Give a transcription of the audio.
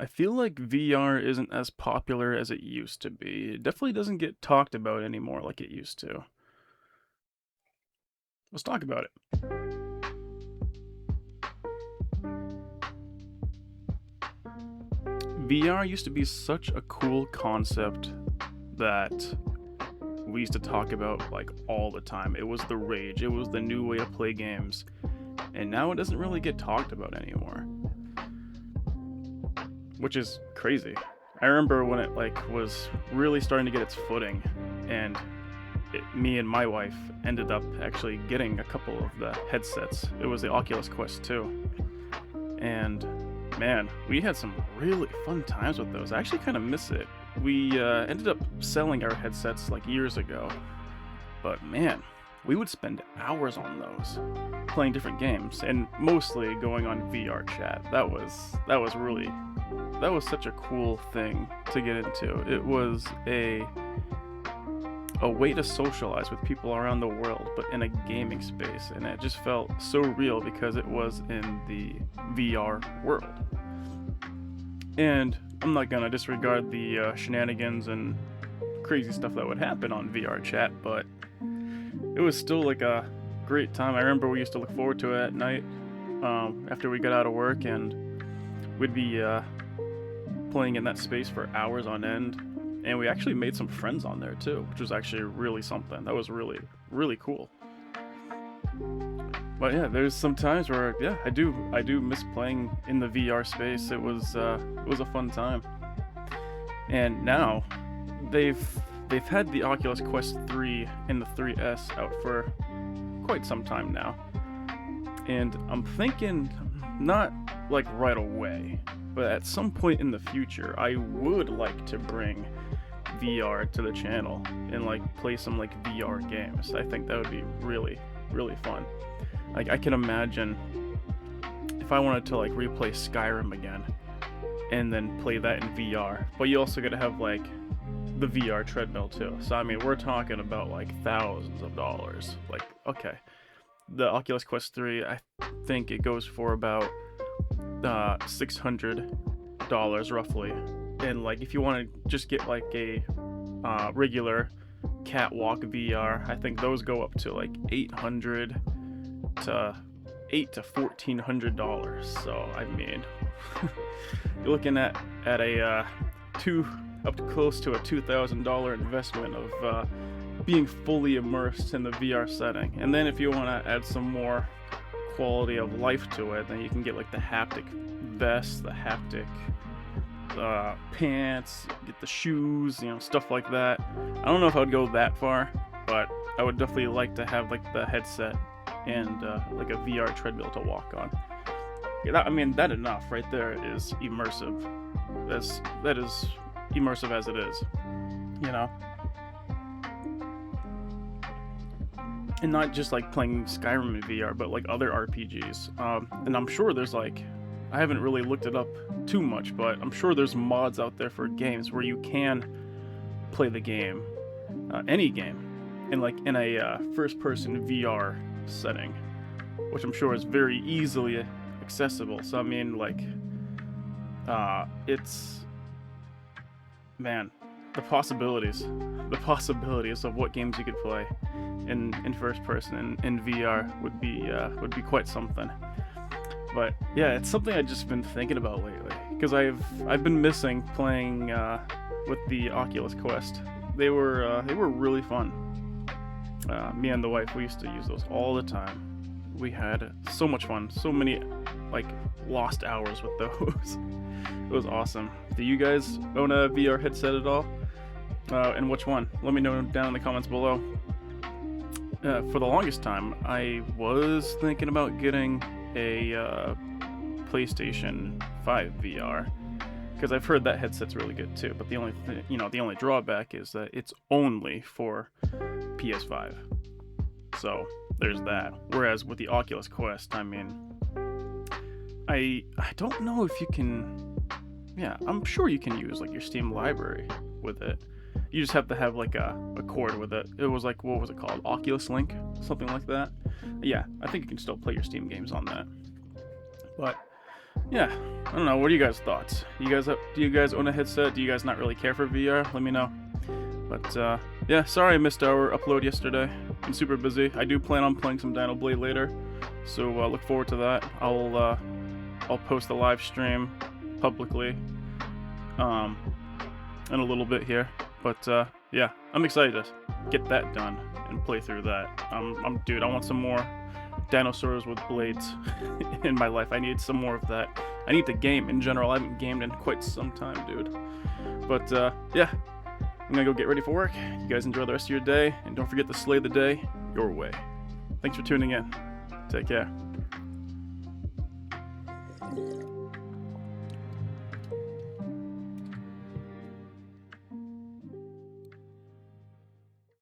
I feel like VR isn't as popular as it used to be. It definitely doesn't get talked about anymore like it used to. Let's talk about it. VR used to be such a cool concept that we used to talk about like all the time. It was the rage, it was the new way to play games, and now it doesn't really get talked about anymore, which is crazy. I remember when it like was really starting to get its footing, and me and my wife ended up actually getting a couple of the headsets. It was the Oculus Quest 2. And man, we had some really fun times with those. I actually kind of miss it. We ended up selling our headsets like years ago, but man, we would spend hours on those playing different games and mostly going on VR chat. That was such a cool thing to get into. It was a way to socialize with people around the world, but in a gaming space, and it just felt so real because it was in the VR world. And I'm not gonna disregard the shenanigans and crazy stuff that would happen on VR chat, but it was still like a great time. I remember we used to look forward to it at night after we got out of work, and we'd be playing in that space for hours on end. And we actually made some friends on there too, which was actually really something. That was really, really cool. But yeah, there's some times where I do miss playing in the VR space. It was a fun time. And now they've had the Oculus Quest 3 and the 3S out for quite some time now. And I'm thinking not like right away, but at some point in the future, I would like to bring VR to the channel and like play some like VR games. I think that would be really, really fun. Like I can imagine if I wanted to like replay Skyrim again and then play that in VR, but you also gotta have like the VR treadmill too. So I mean, we're talking about like thousands of dollars. Like, okay, the Oculus Quest 3, I think it goes for about $600 roughly. And like if you want to just get like a regular catwalk VR, I think those go up to like $800 to $1,400. So I mean, you're looking at a up to close to a $2,000 investment of being fully immersed in the VR setting. And then if you want to add some more quality of life to it, then you can get like the haptic vest, the haptic pants, get the shoes, stuff like that. I don't know if I would go that far, but I would definitely like to have like the headset and like a VR treadmill to walk on. Yeah, that enough right there is immersive. That is immersive as it is, and not just like playing Skyrim in VR, but like other RPGs. And I'm sure there's like, I haven't really looked it up too much, but I'm sure there's mods out there for games where you can play the game, any game, in a first-person VR setting, which I'm sure is very easily accessible. So I mean, like, it's, man, the possibilities of what games you could play in first person in VR would be quite something. But yeah, it's something I've just been thinking about lately, because I've been missing playing with the Oculus Quest. They were really fun. Me and the wife, we used to use those all the time. We had so much fun, so many like lost hours with those. It was awesome. Do you guys own a VR headset at all? And which one? Let me know down in the comments below. For the longest time, I was thinking about getting a PlayStation 5 VR, because I've heard that headset's really good too. But the only drawback is that it's only for PS5. So there's that. Whereas with the Oculus Quest, I mean, I don't know if you can. Yeah, I'm sure you can use like your Steam library with it. You just have to have like a cord with it. It was like, what was it called? Oculus Link? Something like that. Yeah, I think you can still play your Steam games on that. But yeah, I don't know. What are you guys' thoughts? Do you guys own a headset? Do you guys not really care for VR? Let me know. But yeah, sorry I missed our upload yesterday. Been super busy. I do plan on playing some Dino Blade later, so look forward to that. I'll post a live stream publicly in a little bit here. But yeah, I'm excited to get that done and play through that. Dude, I want some more dinosaurs with blades in my life. I need some more of that. I need to game in general. I haven't gamed in quite some time, dude. But yeah, I'm gonna go get ready for work. You guys enjoy the rest of your day, and don't forget to slay the day your way. Thanks for tuning in. Take care.